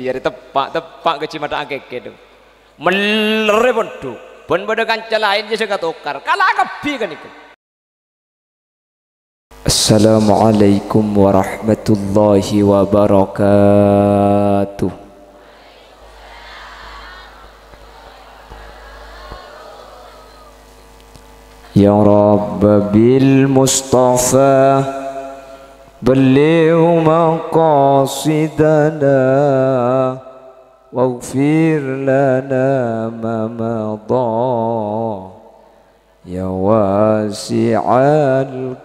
Ya tepak ke cimata akeke dong. Melere pun tuh. Pun pada kanca lain je saya tukar. Kalah kebi kan itu. Assalamualaikum warahmatullahi wabarakatuh. Ya Rabb bil Mustafa balligh maqasidana waghfir lana ma madha ya wasi'al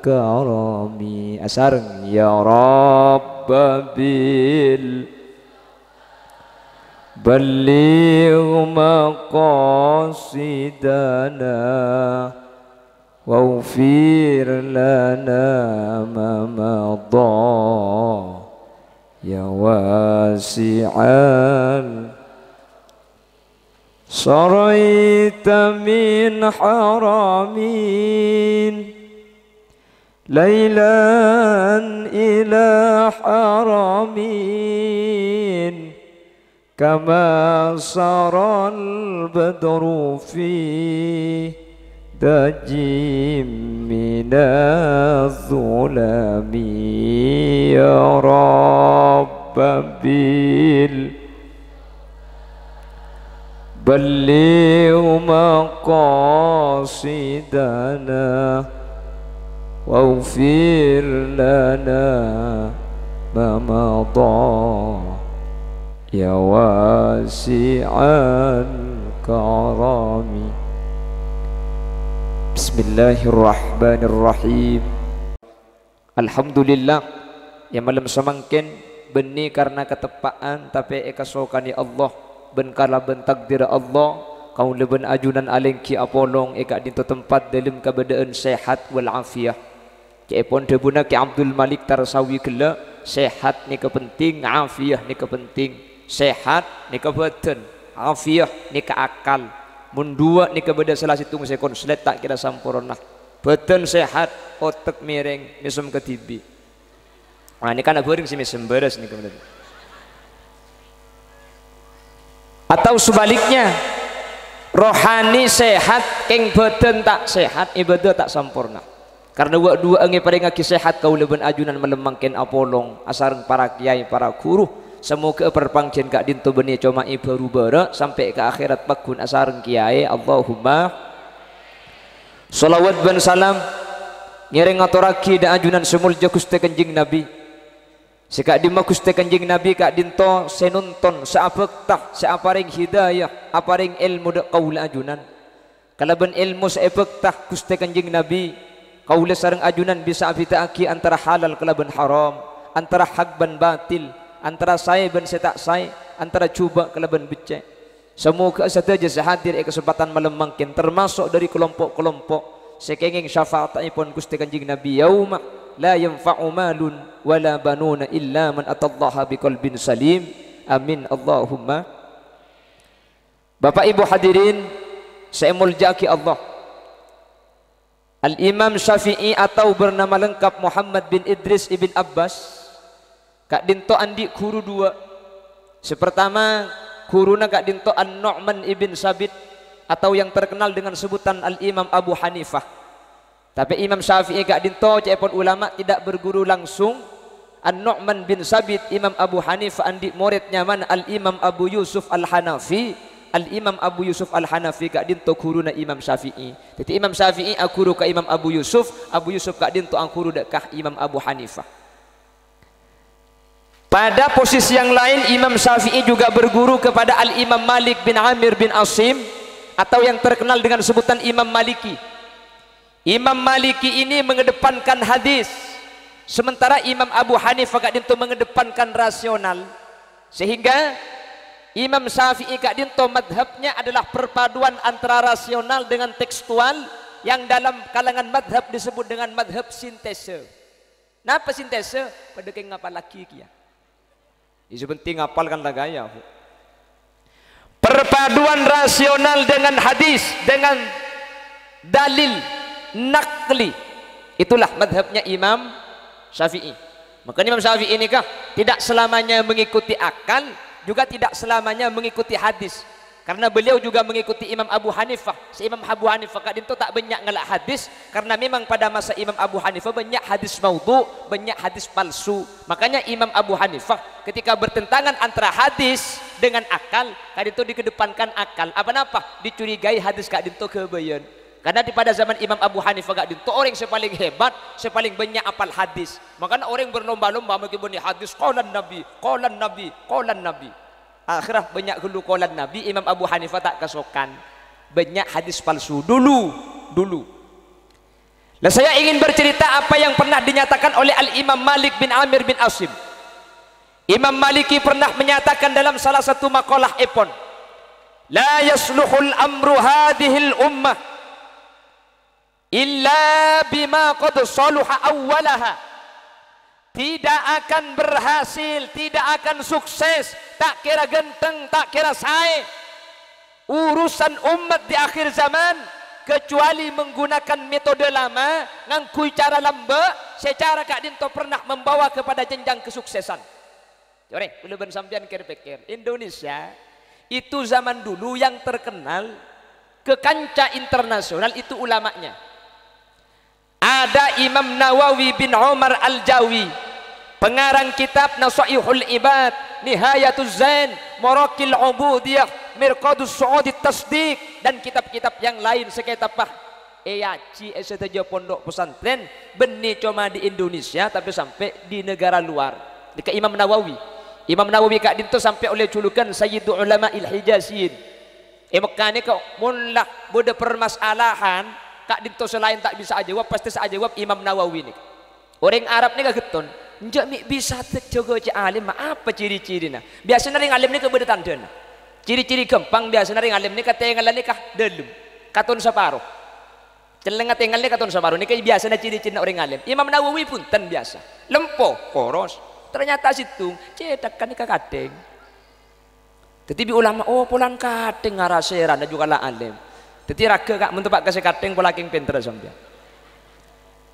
karami. Asareng ya Rabb bil balligh maqasidana waghfir lana ma madha ya wasi'al. Saraita min haramin laylan ila haramin kama saral badru fi dajim minaz-zulami ya Rabb bil balligh maqasidana waghfir lana ma madha ya wasi'al karami. Bismillahirrahmanirrahim. Alhamdulillah yang malam semangkin benih karena ketepaan tapi ekasokan ya Allah benkala bentakdir Allah kau leben ajunan alengki apolong eka dinto tempat dalam keadaan sehat wal afiah. Cepon debuna ki Abdul Malik Tarsawi kela sehat ni kepenting, afiah ni kepenting. Sehat ni kebetan, afiah ni ke akal. Mundua ni kebeda salah situng saya konslet tak kira sampurna. Beten sehat, otak miring, misum ketibi. Nah ini kan abering si misum beres ni kemudian. Atau sebaliknya rohani sehat keng badan tak sehat ibadah tak sempurna karena dua angi paling aki sehat kau leben ajunan melemangkan apolong asareng para kiai para guru semoga perpangcian kak dinto benih cuma baru bara sampai ke akhirat bakun asareng kiai. Allahumma salawat ben salam ngiring aturaki da ajunan semulja Gusti Kanjeng Nabi. Sekak di Gusti Kanjeng Nabi kak dinto senunton seapektah seaparing hidayah aparing ilmu dak kaula ajunan kalaban ilmu seapektah Gusti Kanjeng Nabi kaula sareng ajunan bisa abitaaki antara halal kalaban haram antara hak ban batil antara saya ban setak saya antara cuba kalaban becek. Semoga saja sehadir kesempatan malam mangkin termasuk dari kelompok-kelompok sekenging syafaatipun Gusti Kanjeng Nabi yauma la yanfa'u malun wala banuna illa man atallaha biqalbin salim. Amin Allahumma. Bapak Ibu hadirin saya muljaki Allah. Al-Imam Syafi'i atau bernama lengkap Muhammad bin Idris ibn Abbas kak dinto andi guru dua. Sepertama guruna kak dinto An-Nu'man ibn Sabit atau yang terkenal dengan sebutan Al-Imam Abu Hanifah. Tapi Imam Syafi'i kak dinto cepon ulama tidak berguru langsung. An-Nu'man bin Sabit Imam Abu Hanifah andi muridnya man Al-Imam Abu Yusuf Al-Hanafi. Al-Imam Abu Yusuf Al-Hanafi kak dinto guruna Imam Syafi'i. Jadi Imam Syafi'i guru ka Imam Abu Yusuf kak dinto guru dekah Imam Abu Hanifah. Pada posisi yang lain Imam Syafi'i juga berguru kepada Al-Imam Malik bin Amir bin Asim atau yang terkenal dengan sebutan Imam Maliki. Imam Maliki ini mengedepankan hadis, sementara Imam Abu Hanifah kak dinto mengedepankan rasional. Sehingga Imam Syafi'i kak dinto madhabnya adalah perpaduan antara rasional dengan tekstual yang dalam kalangan madhab disebut dengan madhab sintese. Napa sintese? Pada keng ngapal lagi kia. Isu penting ngapalkan lah gaya. Perpaduan rasional dengan hadis dengan dalil nakli, itulah madhabnya Imam Syafi'i. Maka Imam Syafi'i ini kah tidak selamanya mengikuti akal, juga tidak selamanya mengikuti hadis. Karena beliau juga mengikuti Imam Abu Hanifah. Si Imam Abu Hanifah kadin itu tak banyak ngelak hadis, karena memang pada masa Imam Abu Hanifah banyak hadis maudhu, banyak hadis palsu. Makanya Imam Abu Hanifah ketika bertentangan antara hadis dengan akal, kadin itu dikedepankan akal. Apa-apa dicurigai hadis kadin itu kebayan. Karena di pada zaman Imam Abu Hanifah kadin itu orang yang paling hebat, yang paling banyak apal hadis. Makanya orang berlomba-lomba mengenai hadis qalan Nabi, qalan Nabi, qalan Nabi. Akhirnya banyak gulu qalan Nabi, Imam Abu Hanifah tak kesokan, banyak hadis palsu dulu. Nah, saya ingin bercerita apa yang pernah dinyatakan oleh Al-Imam Malik bin Amir bin Asim. Imam Maliki pernah menyatakan dalam salah satu makalah epon, la yasluhul amru hadhil ummah illa bima qad saluha awwalaha. Tidak akan berhasil, tidak akan sukses, tak kira genteng, tak kira sae urusan umat di akhir zaman kecuali menggunakan metode lama, ngangkui cara lambe, secara Kak Dinto pernah membawa kepada jenjang kesuksesan. Jore, belum sampean pikir Indonesia itu zaman dulu yang terkenal ke kancah internasional itu ulamanya. Ada Imam Nawawi bin Umar Al-Jawi, pengarang kitab Nasaihul Ibad, Nihayatuz Zain, Marakil Ubudiyah, Mirqadus Su'udit Tasdiq, dan kitab-kitab yang lain seketapah eyaci saja pondok pesantren benih cuma di Indonesia tapi sampai di negara luar. Dekat Imam Nawawi Kak Dinto sampai oleh julukan Sayyidu Ulama'il Hijaziyin. Makanya kau mullah bude permasalahan Kak Dinto selain tak bisa jawab, pasti saya jawab Imam Nawawi ni. Orang Arab ni kageton, njak mi bisa terjaga cik alim, apa ciri-cirinya? Biasanya ring alim ni kebedet tandana. Ciri-ciri gampang biasanya ring alim ni kata yang ni kah delum, katon separuh. Celengat tinggal ni katon separuh ni kaya biasanya ciri-ciri orang alim. Imam Nawawi pun ten biasa, lempo, koros. Ternyata situ cetakan ni kadeng. Tetapi ulama oh pulang kadeng ngaraseran dan juga lah alim. Tetapi raga kak mentepak kasih kadeng polaking pinter sampai.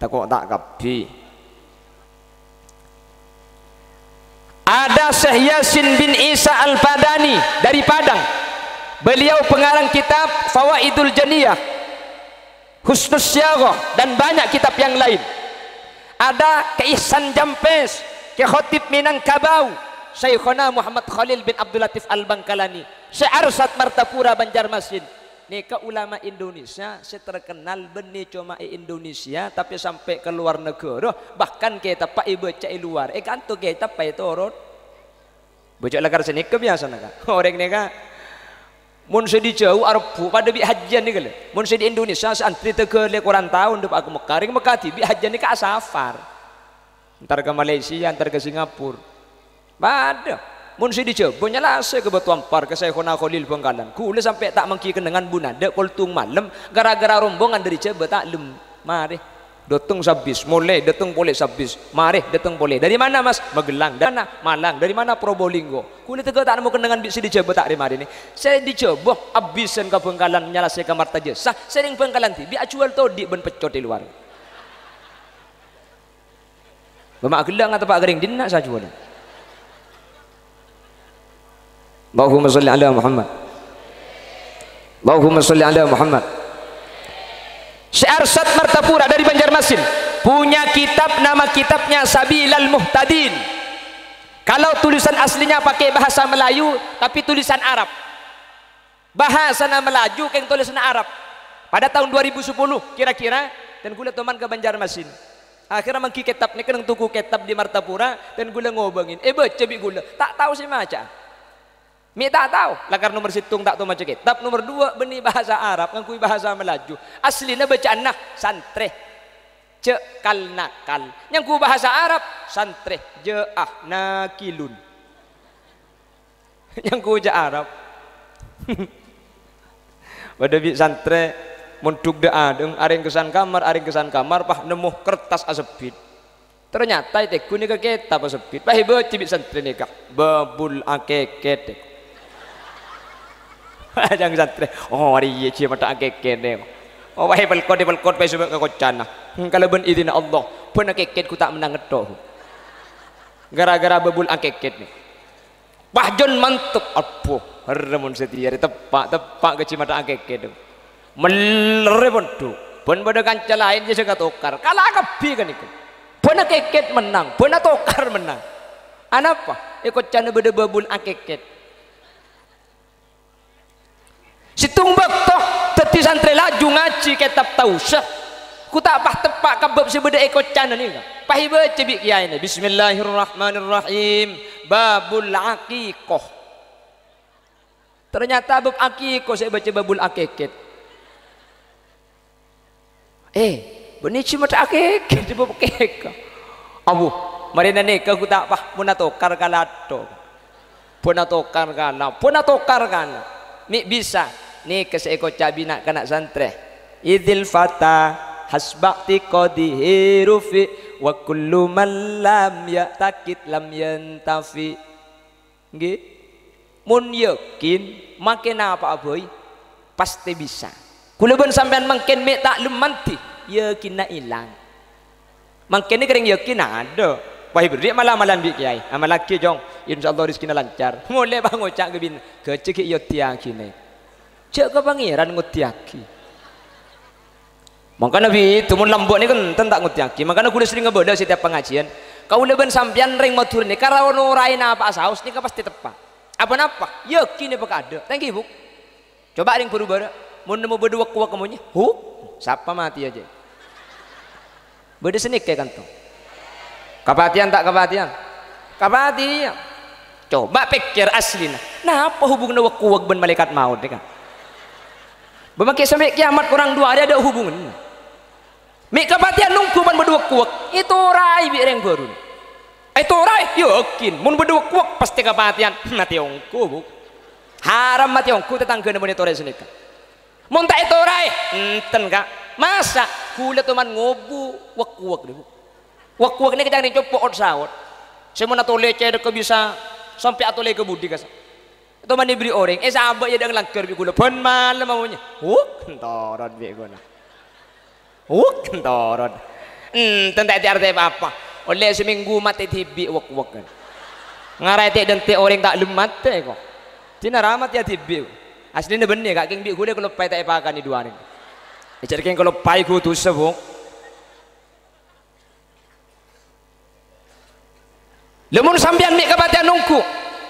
Takut tak kapi. Ada Syekh Yasin bin Isa Al-Fadani dari Padang. Beliau pengarang kitab Fawaidul Janiyah, Husnus Syaghah, dan banyak kitab yang lain. Ada ke Ihsan Jampes, ke Khotib Minangkabau, Syekhona Muhammad Khalil bin Abdul Latif Al-Bangkalani, Syekh Arsad Martapura Banjarmasin. Nika ulama Indonesia terkenal benih cuma Indonesia tapi sampai ke luar negara, bahkan kita pak baca luar kanto kita pak torot baca lagar sini kebiasaan kan orang ni kan mun sedih jauh Arab pada bi hajian ni kalau mun sedih Indonesia santri tegak kurang tahun depan aku mekaring mekati bi hajian ni ke safar antar ke Malaysia antar ke Singapura pada mun si dicoba nyala saya ke Batu Ampar ke Syekhona Khalil Bangkalan kula sampai tak mengki kenangan bunada koltung malam gara-gara rombongan dari coba tak lem mari datang sabis mulai datang boleh sabis mari datang boleh dari mana mas Magelang dari mana Malang dari mana Probolinggo kula tegak tak nemu kenangan si dicoba tak mari ni saya dicoba abisan ke Bangkalan nyala saya ke Martajasa sering Bangkalan ti bi acual todi ben pecot di luar Bapak gelang atau Pak Gering dina saya jual Allahumma salli ala Muhammad. Allahumma salli ala Muhammad. Syekh Arsad Martapura dari Banjarmasin punya kitab, nama kitabnya Sabilal Muhtadin. Kalau tulisan aslinya pakai bahasa Melayu tapi tulisan Arab. Bahasa Melayu yang tulisan Arab. Pada tahun 2010 kira-kira dan gula teman ke Banjarmasin. Akhirnya mangki kitab ni kena tuku kitab di Martapura dan gula ngobongin. Baca bi gula. Tak tahu sih maca. Mi tak tahu, lakar nomor situng tak tahu macam kitab. Nomor 2 benih bahasa Arab, ngakui bahasa Melayu. Aslinya bacaan nah santreh, cekal nakal. Yang ku bahasa Arab santreh, jeah nakilun. Yang ku ja Arab. Pada bi santreh, muntuk de adeng, aring kesan kamar, pah nemu kertas asepit. Ternyata itu ku ni ke kitab asepit. Pah baca bi santreh ni kak, babul akeket. Jangan santre. Oh hari ye cie mata keket deh. Oh wahai belkot pe sebab kekocana. Kalau ben izin Allah, pun keket ku tak menang ngedoh. Gara-gara bebul keket ni. Bahjon mantep apuh remun setia tepak ke cimata akeke tu melere pun tu pun pada kanca lain dia suka tukar kalah kebi kan itu pun akeket menang pun tukar menang anapa ikut cana beda babul akeket situng baktoh teti santri laju ngaji kitab tausah ku tak pah tepak kabab sebeda ikut cana ni pahi baca bi kiai ni bismillahirrahmanirrahim babul aqiqah ternyata bab aqiqah saya baca babul akeket benih cuma tak akeket bab akeket abu mari nane ku tak pah pun tokar kalato pun tokar kana mi bisa ni ke seekor cabi nak kena santri idil fata hasbaqti qadihi rufi wa kullu man lam ya'takid lam yantafi nggih mun yakin makin apa aboy pasti bisa kula ben sampean mangken mek tak lemanti yakin na ilang mangken ni kering yakin ada wahai beri malam-malam bi kiai amalaki jong insyaallah rezekina lancar mulai bang ocak ke bin kecek yo tiaki ne cek ke pangeran ngutiaki maka Nabi itu mun lambok ni kan tak ngutiaki makanya kudu sering ngebeda setiap pengajian kau leben sampean ring matur ni karena urain apa saus ni pasti tepat apa-apa yakin apa ada thank you bu coba ring berubah mun nemu berdua kuat kamunya siapa mati aja beda senik kayak kantong kepatian tak kepatian coba pikir aslinya nah apa hubungan wakuwak ben malaikat maut kan bermakai sampai kiamat kurang 2 hari ada hubungan mik kepatian nunggu ban berdua kuak itu rai bi reng baru itu rai yakin mun berdua kuak pasti kepatian mati ongku bu haram mati ongku tetangga nemu itu rai senika mun tak itu rai enten kak masa kula teman ngobu wak-wak bu wak-wak ini kita coba saut semua atau leceh ke bisa sampai atau ke budi kasa itu mana diberi orang sahabat ya dengan langgar bi kula ban malam maunya kentoran bi guna kentoran tentak arti apa oleh seminggu mati tibi wak-wak kan ngarai tak dan orang tak lemat kok tina ramat ya tibi aslinya benih kak king bi kula kalau pai tak pakan di 2 hari icar king kalau pai ku tu sebuk lemun sampean mik kepatian nungku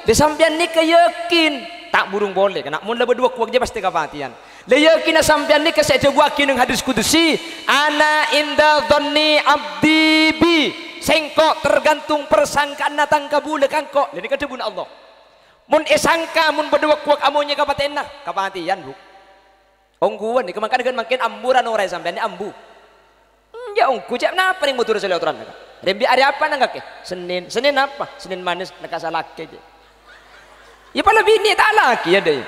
di sampean ni keyakin tak burung boleh kena mun lebih 2 kuak je pasti kepatian le yakin sampean ni kesek jebuakin dengan hadis kudusi ana inda dhanni abdi bi sengkok tergantung persangkaan datang kabule kangkok jadi kedebun Allah mun sangka mun berdua kuak amunya kepatian nah kepatian bu ongguan ni kemakan dengan makin amburan orang sampean ni ambu ya ongku cak napa ning motor selotran rembi hari apa nang kake Senin apa Senin manis nak salake je ya pala bini tak laki ya deh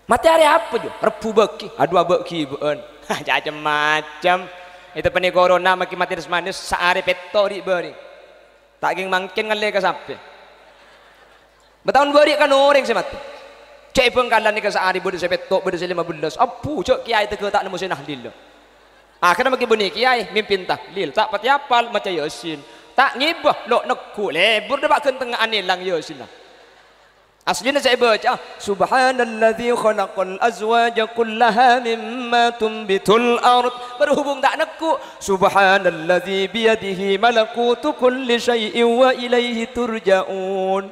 mati hari apa jo Rebu beki aduh beki beun macam-macam itu pani corona makin mati manis saare petori beri tak ging mangkin ngale ka sampe betahun beri kan orang sih mati cek pengkalan ni ka saare bodi sepetok bodi 15 apu cok kiai teu tak nemu senahlil akhirnya makin bunyi kiai mimpin tahlil tak pati apal macam yasin tak ngibah lo neku lebur dah bakal tengah anilang yasin lah aslinya saya baca subhanalladzi khalaqal azwaja kullaha mimma tumbitul ard berhubung tak neku subhanalladzi biyadihi malakutu kulli syai'in wa ilaihi turja'un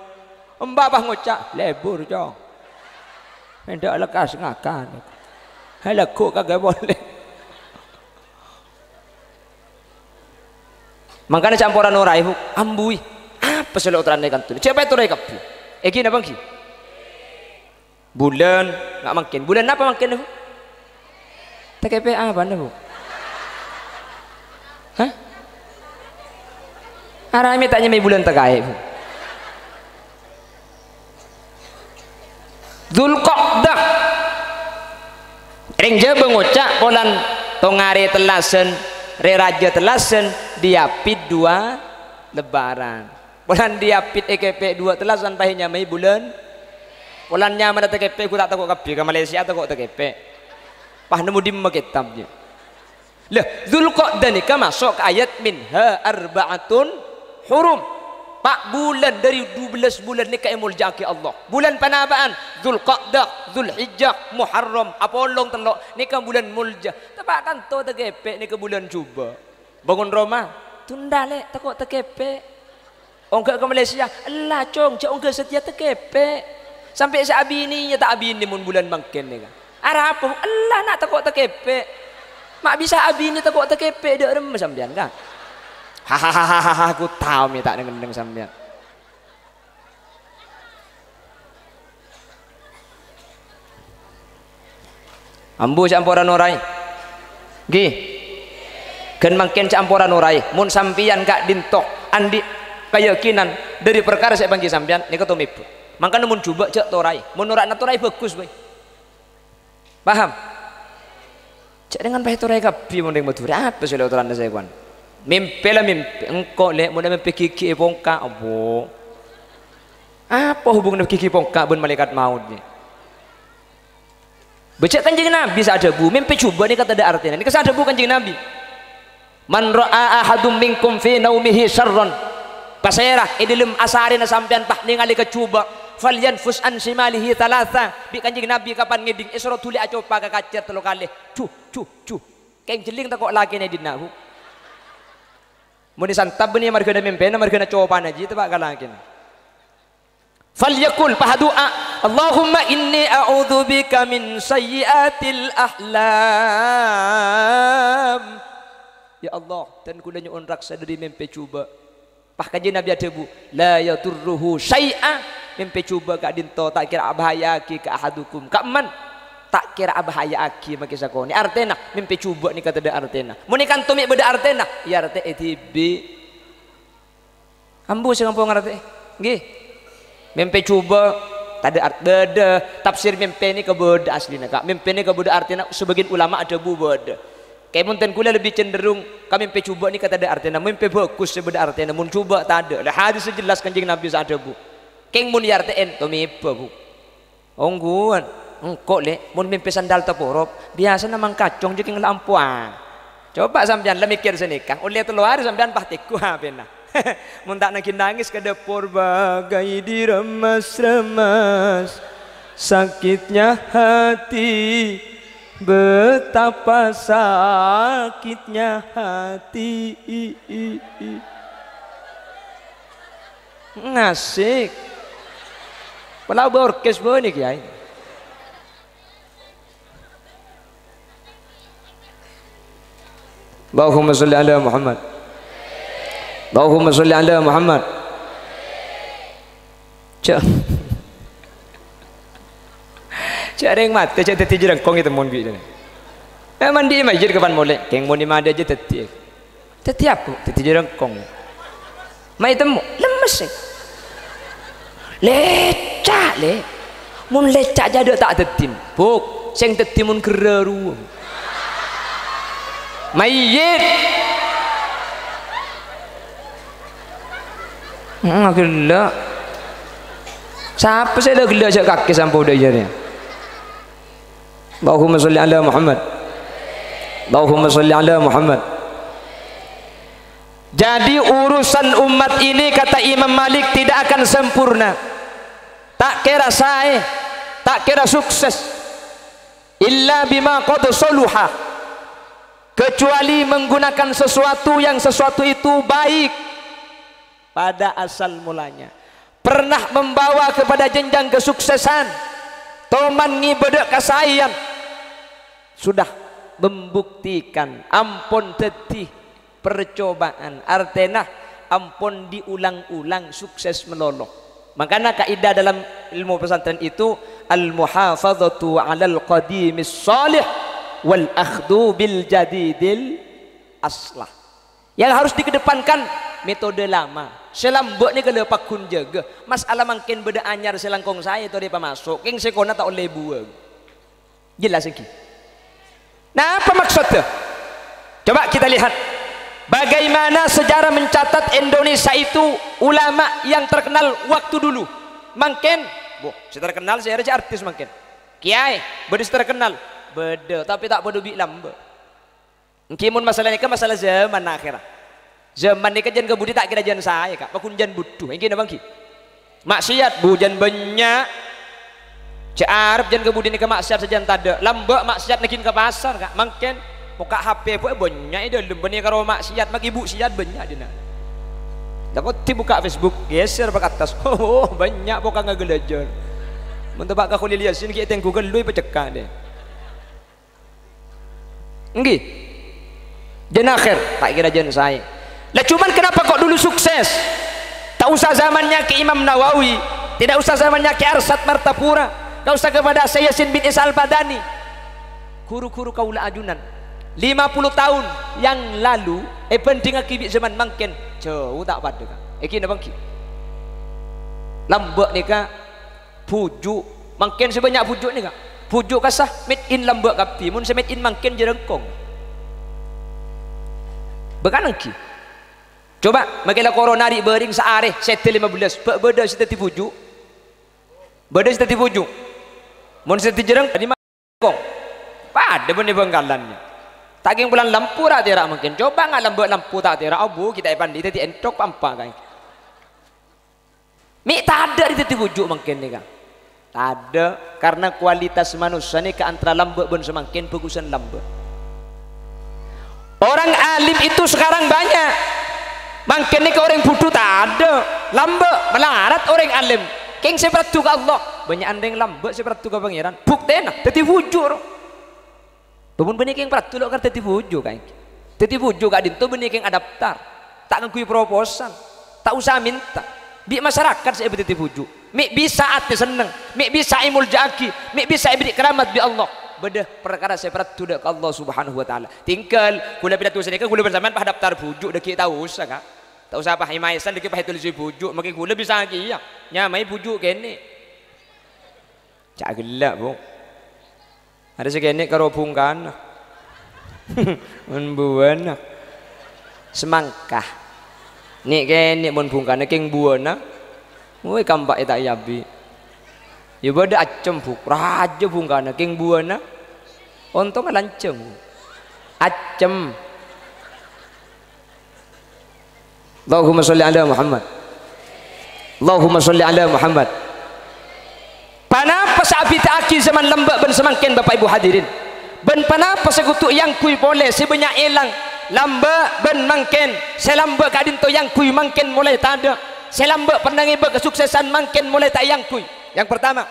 mbah ngucap lebur jong hendak lekas ngakan halaku kagak boleh makanya campuran orang ibu ambui apa selotran kan tu siapa itu rai kapi gini abang ki bulan nggak makin bulan apa makin bu TKP apa nih bu hah arami tanya mai bulan terkait bu Dzulqa'dah ring je bengocak polan tongare telasen re raja telasen diapit 2 lebaran bulan diapit EKP 2 telasan pahinya mai bulan bulannya mana TKP ku tak tahu kapi ke Malaysia atau kok TKP pah nemu di kitabnya lah Dzulqa'dah ni masuk ke ayat minha arba'atun hurum Pak bulan dari 12 bulan ni kaimul jaki Allah. Bulan panabaan Zulqa'dah, Zulhijjah, Muharram, Apolong telok ni kan bulan mulja. Tapak kan to tekepek ni ke bulan cuba. Bangun rumah tunda lek takut tekepek. Ongkak ke Malaysia, Allah cong, cak ongkak setia tekepek. Sampai seabi ni ya tak abi ni mun bulan bangken ni kan. Arah apa? Allah nak takut tekepek. Mak bisa abi ni takut tekepek dak rem sampean kan. Hahaha, aku tahu mi tak dengen sampean. Ambu campuran orai. Gi. Ken mangken campuran orai. Mun sampean kak dintok andi keyakinan dari perkara saya bangki sampean nika tumip. Mangkana mun coba cek torai. Mun ora torai bagus boy. Paham? Cek dengan pahit torai kapi mun deng matur. Apa sih leuturan saya kawan? Mimpi lah mimpi engkau lek mun mimpi kiki pongka abo. Apa hubungan kiki pongka ben malaikat maut ni? Baca kanjeng Nabi saja bu, mimpi coba ni kata ada artinya. Ni kesada bu kanjeng Nabi. Man ra'a ahadum minkum fi naumihi syarran. Pasera idilum asarina sampean pah ningali kecuba. Falyanfus an shimalihi thalatha. Bi kanjeng Nabi kapan ngeding isra tuli acopa ka kacer telu kali. Cuh. Keng jeling tak kok lagi ni dinahu. Muni santab ni marga mimpi na marga coba naji tu pak kalakin. Falyakul pahadu'a Allahumma inni a'udzubika min sayyiatil ahlam. Ya Allah, dan kula nyuwun raksa dari mimpi cuba. Pah kanjeng Nabi ada bu, la yadurruhu syai'a. Mimpi cuba kak dinto tak kira bahaya ki ka ahadukum. Kak man tak kira bahaya aki maki sakoni. Artena mimpi cuba ni kata ada artena. Muni kan tumik beda artena. Ya arte etibi. Ambu sing ampun ngarti. Nggih. Mimpi cuba tadi art beda tafsir mimpi ni ke beda aslinya kak. Mimpi ni ke beda artinya sebagian ulama ada bu beda. Kayak munten kula lebih cenderung kami mimpi cuba ni kata ada artinya mimpi bagus sebeda artinya mun cuba tak ada. Lah hadis jelas kanjeng Nabi ada bu. Keng mun yarten to mipa bu. Ongguan engkau le mun mimpi sandal teporop biasa namang kacong jeung lampu ah. Coba sampean lah mikir senikah. Oleh telu hari sampean pahtiku ha pena. Mun tak nangis ke dapur bagai diremas-remas sakitnya hati, betapa sakitnya hati. Ngasik pelau berorkes benih kiai. Allahumma sholli ala Muhammad. Allahumma sholli ala Muhammad. Cak ada yang mati, cak teti jerengkong itu mon bi. Mandi masjid kapan mulai? Keng moni mandi aja teti. Teti apa? Teti jerengkong. Mai temu lemes sih. Lecak le. Mun lecak jadi tak tetim. Buk, sing teti mun kereru. Mayit. Gila. Siapa saya dah gila cak kaki sampai udah jadinya. Allahumma sholli ala Muhammad. Allahumma sholli ala Muhammad. Jadi urusan umat ini kata Imam Malik tidak akan sempurna. Tak kira saya, tak kira sukses. Illa bima qad soluha. Kecuali menggunakan sesuatu yang sesuatu itu baik pada asal mulanya, pernah membawa kepada jenjang kesuksesan, toman ngibedek kasayan, sudah membuktikan ampun tetih percobaan artena ampun diulang-ulang sukses meloloh. Makanya kaidah dalam ilmu pesantren itu al-muhafadzatu 'alal qadimis shalih wal akhdhu bil jadidil aslah. Yang harus dikedepankan metode lama. Selambok ni kalau pakun jaga. Masalah makin beda anyar selangkong saya itu dia masuk. King sekona tak oleh buang. Jelas lagi. Nah apa maksudnya? Coba kita lihat bagaimana sejarah mencatat Indonesia itu ulama yang terkenal waktu dulu. Makin, saya terkenal saya ada artis makin. Kiai, bedis terkenal. Beda, tapi tak bodoh bi lambe. Kimun masalahnya kan masalah zaman akhirah. Zaman ni kajian kebudi tak kira jan saya kak, pakun jan butuh. Ini bang ki. Maksiat bujan banyak. Cak Arab jan kebudi ni ke maksiat sejan tada. Lambak maksiat nakin ke pasar kak. Mungkin buka HP pun banyak itu. Lembani karo maksiat mak ibu siat banyak dia nak. Takut ti buka Facebook geser pak atas. Oh banyak buka ngagelajar. Mentebak kak kuli lihat sini kita Google lui pecekak deh. Enggih. Jan akhir tak kira jan saya. Lah cuman kenapa kok dulu sukses? Tak usah zamannya ke Imam Nawawi, tidak usah zamannya ke Arsad Martapura, tak usah kepada Sayyasin bin Isa Al-Badani. Guru-guru kaula ajunan 50 tahun yang lalu penting akibik zaman mangken jauh tak pada kan. Iki na bangki. Lambak ni ka pujuk mangken sebanyak pujuk ni ka. Pujuk kasah made in lambak kapi, mun se made in mangken je rengkong. Bekanang ki. Coba makilah corona di bering seareh setel 15 beda sita tipuju beda sita tipuju mun sita jereng di mangkong pada benih bengkalannya taking bulan lampu tak tera mungkin coba nggak lampu tak tera abu kita pandi tadi entok pampa kan mi tak ada di tipuju mungkin nih kan tak ada karena kualitas manusia ni ke antara lambak ben semakin bagusan lambak orang alim itu sekarang banyak. Mungkin ni ke orang bodoh tak ada lambak melarat orang alim keng seperti ke Allah banyak andeng lambak seperti ke pangeran bukti nak teti wujud bangun benih keng peratu lo kan teti wujud kan teti wujud kak dinto benih keng adaptar tak ngakui proposal tak usah minta bi masyarakat saya teti wujud mi bisa ati seneng mi bisa imul jaki mi bisa ibrik keramat bi Allah bedah perkara seperti ke Allah subhanahu wa ta'ala tinggal kula pidato sedekah kula bersamaan pak daftar wujud dah kita tahu usah kak tak usah apa himaisan dikit pakai tulis bujuk makin gula bisa lagi ya nyamai bujuk kene cak gelak bu ada sekene karo bungkan membuana semangkah ni kene mon bungkan keng buana woi kampak tak yabi ya bada acem buk raja bungkan keng buana ontong lanceng acem. Allahumma sholli ala Muhammad. Allahumma sholli ala Muhammad. Panapa saabita aki zaman lembak ben semangkin Bapak Ibu hadirin. Ben panapa segutuk yang kui boleh sebanyak elang lambak ben mangkin selambak kadin to yang kui mangkin mulai tak ada. Selambak pernah ngiba kesuksesan mangkin mulai tak yang kui. Yang pertama,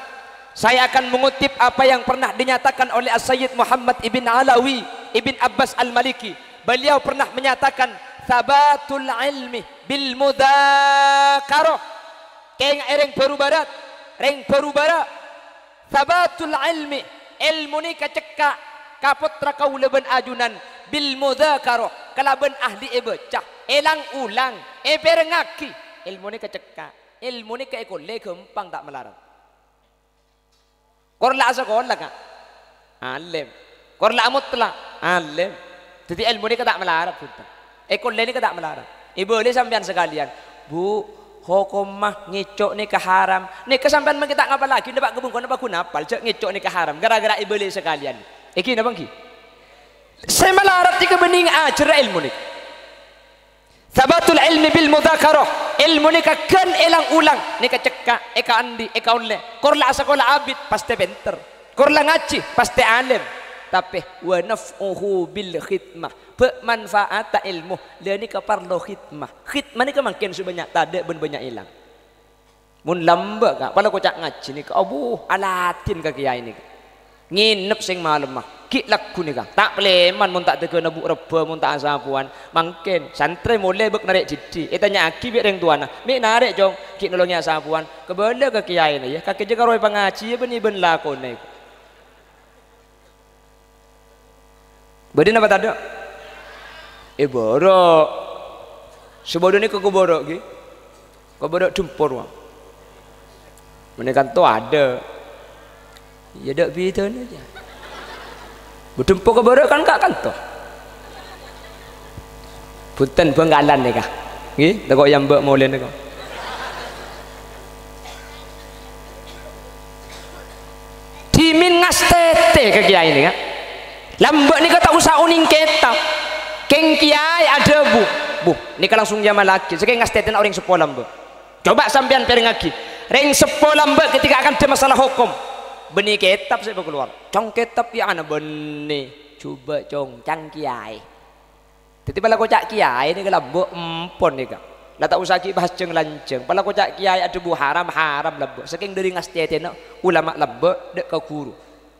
saya akan mengutip apa yang pernah dinyatakan oleh As-Sayyid Muhammad ibn Alawi ibn Abbas Al-Maliki. Beliau pernah menyatakan sabatul ilmi bil mudzakarah keng ereng peru barat reng peru barat sabatul ilmi ilmu ni kacekak kaputra kaula ben ajunan bil mudzakarah kalaben ahli ebecah elang ulang berengaki ilmu ni kacekak ilmu ni ke ekole kempang tak melarang korla sekolah kak alim korla mutlak alim jadi ilmu ni ke tak melarang putar ekor lain ni tak melarang. Boleh sampean sekalian. Bu, hukum mah ngicok ni ke haram. Ni kesampean mah kita ngapa lagi? Dapat kebun kau dapat kunapal. Cak ngicok ni ke haram. Gara-gara boleh sekalian. Eki na bangki. Saya melarat jika bening ajar ilmu ni. Sabatul ilmi bil mudzakarah. Ilmu ni kan elang ulang. Ni kecekak, eka andi, eka oleh. Korla sekolah abid pasti pinter. Korla ngaji pasti alim. Tapi wa naf'uhu bil khidmah pemanfaat ilmu dia ni ka parlo khidmah khidmah ni ka makin sebanyak tade ben banyak hilang mun lamba ka pala ko cak ngaji ni ka abu alatin ka kiai ni nginep sing malam mah ki laku ni ka tak pleman mun tak tege nabu reba mun tak asapuan mangken santre mulai bek narik jidi etanya aki bi reng tuana mi narik jong ki nolongnya asapuan kebele ka kiai ni ya kake je karo pangaji ben ben lakone Badin apa tak ada? Borok. Sebodoh ni kau borok ki. Kau borok jempur wang. Menekan tu ada. Ya dak bida ni aja. Berdempur kau borok kan kak kan tu. Punten benggalan ni kah? Ki, tak kau yang ber molen ni kau. Dimin ngastete ke kiai ni kah? Lambak ni kata usah uning ketap keng kiai ada bu buh nika langsung jama laki sekali ngastetin orang sepolam be coba sampean piring lagi ring sepolam be ketika akan ada masalah hukum benih kitab saya keluar cong kitab ya ana benih coba cong cang kiai tetapi pala kocak kiai ini kalau bu empon nih kak lah tak usah ki bahas ceng lanceng pala kocak kiai ada bu haram lebih saking dari ngastetin ulama lebih dek ke guru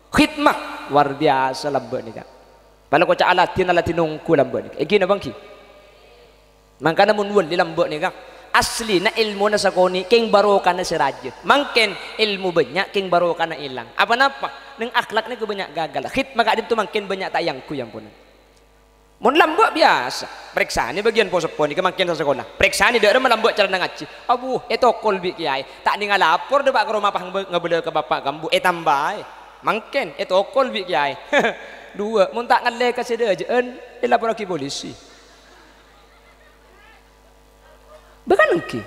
khidmah luar biasa lebih nih kak pala kocak alatin nungku lebih nih gini bang ki makanya mun wali lembek nih kak asli na ilmu na sakoni king barokah na sirajit mungkin ilmu banyak king barokah na hilang apa neng akhlak ni banyak gagal khidmah kak itu makin banyak tayangku yang pun mun lembek biasa periksa ni bagian posepon ni kemakin sa sekolah periksa ni dia melembek cara ngaji abu etokol bi kiai tak ningal lapor de pak ke rumah pang ngabele ke bapak kambu tambah mungkin etokol bi kiai dua mun tak ngale ka sede jeun dilapor ke polisi bukan engki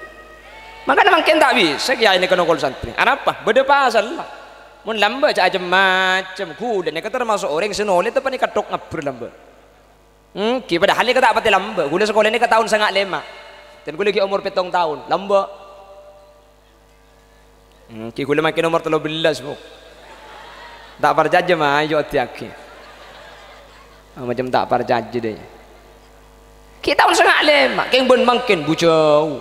makanya makin tak bisa kiai ni kena kol santri apa beda pasal lah mun lembek aja macam kuda ni kata termasuk orang senole tapi ni katok ngabur lembek padahal ni kata apa lembek gula sekolah ni ke tahun 5 dan gula lagi umur 7 tahun lembek gula makin umur 13 bu tak parjaj mah ayo hati-hati macam tak parjaj deh kita tahun 5 keng ben makin bujau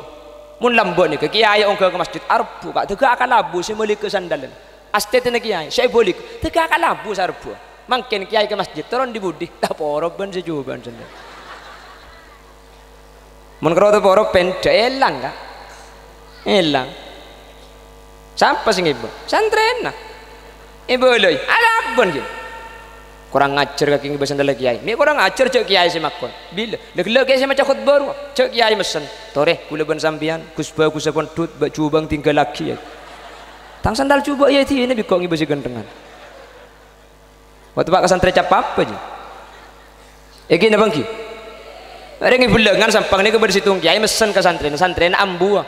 mun lembek ni ke kiai ong ke masjid arbu kak tegak akan labu saya beli ke sandalan astet ni kiai saya beli tegak akan labu sarbu makin kiai ke masjid turun di budi tak porob ben sejuban sendal mun karo tu porob pen elang kak elang siapa sing ibu santren nah ibu loy ada ben ki kurang ngajar kaki ibu sandal kiai mi kurang ngajar cek kiai si makon bila leg kiai si macam khutbah cek kiai mesen tore kula ben sambian kusba kusapon tut bak cubang tinggal laki ya tang sandal cuba ya ti ini bikong ibu si gendengan waktu pak kesantri cap apa je gini bang ki ada yang bulangan sampang ni ke bersitung kiai mesen ke santren ambu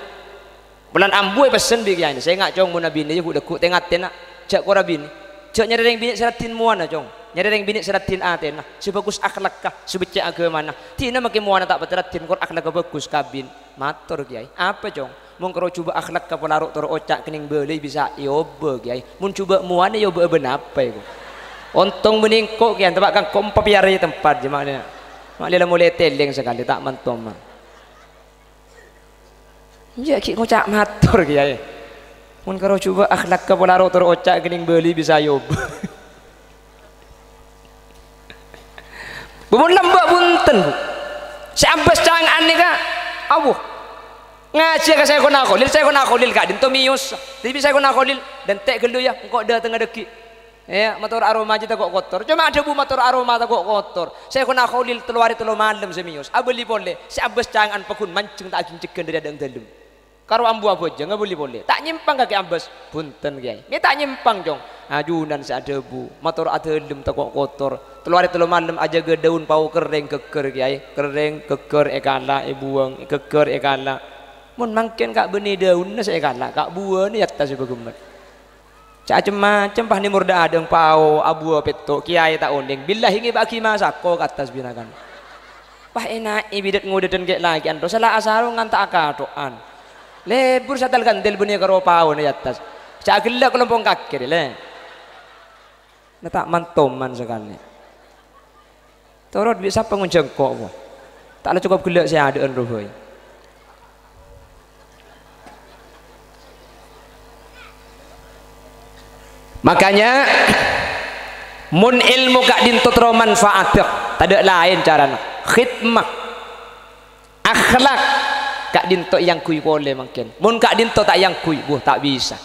bulan ambu pesen bi kiai saya ngak cong mun bini je budak ku tengat tenak cek ko rabini cek nyari yang bini seratin muana cong nyari yang bini seratin atena sebagus akhlak kah sebaca agama mana tina makin muana tak beteratin kor akhlak bagus kabin matur kiai apa cong mun karo coba akhlak ka polaruk tur ocak kening beuleuy bisa yobe kiai mun coba muana yobe ben apa iku ontong meningkok kian tempat kang kompa piari tempat je maknanya maknanya mulai teleng sekali tak mantom ya ki kocak matur kiai mun karo coba akhlak ka polaruk tur ocak kening beuleuy bisa yobe bumun lembak bunten bu siambas cangan ni kak abuh ngaji ka saya kena kolil kak dinto mius tapi saya kena kolil dan tek gelu ya engkau dah tengah deki ya motor aroma aja tak kok kotor cuma ada bu motor aroma tak kok kotor saya kena kolil teluari telu malam semius abeli boleh siambas cangan pekun mancing tak aging cegan dari adang dalem karo ambu apa aja nggak boleh tak nyimpang kaki ambas bunten kiai ini tak nyimpang jong ajunan ada bu motor adem tak kok kotor teluari telu malam aja ke daun pau kering keker kiai kering keker ekala buang keker ekala mun mangken kak benih daun saya ekala kak buah ni atas begemet macam pah ni murda adeng pau abu peto kiai tak ondeng billah hingi baki masako ke atas binakan pah enak ibidat ngudetan kek lagi anto salah asaro ngan tak akatoan lebur satal gandel benih karo pau ni atas cak gelak kelompong kaki le tak mantoman sekali torot bisa pengunjengkok bu tak cukup gelak saya ada roboy makanya mun ilmu gak dintutro manfaatnya tak ada lain caranya khidmah akhlak kak dinto yang kui boleh mungkin mun kak dinto tak yang kui tak bisa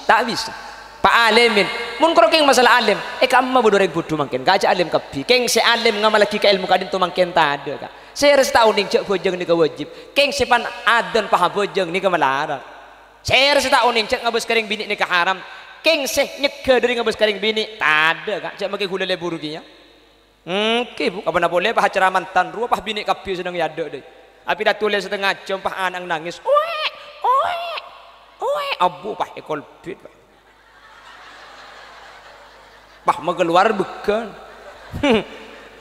pak alimin mun kroking masalah alim kamma bodo reng bodo mungkin gak aja alim kapi keng si alim ngama lagi ke ilmu kak dinto mungkin tak ada kak saya harus tahu nih cek bojeng ni kewajib keng sipan adan paha bojeng ni kemalarang saya harus tahu nih cek ngabus kering bini ni keharam keng seh nyega dari ngabus kering bini tak ada kak cek makai hula lebur ginya bu kapan boleh pah acara mantan ruah pah bini kapi sedang yado deh api dah tulis setengah jam pah anak nangis oe abu pah ekol bit pah mengeluar bukan